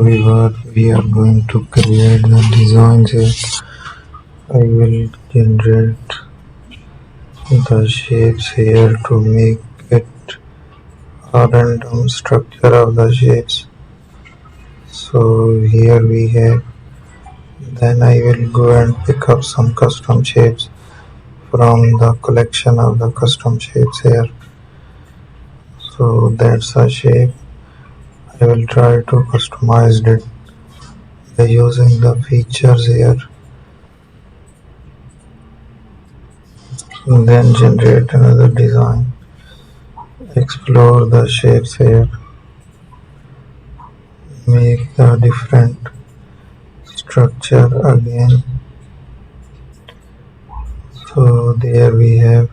we are going to create the designs here. I will generate the shapes here to make it a random structure of the shapes. So here we have, then I will go and pick up some custom shapes from the collection of the custom shapes here. So that's a shape. I will try to customize it by using the features here. And then generate another design. Explore the shapes here. Make the different structure again. So there we have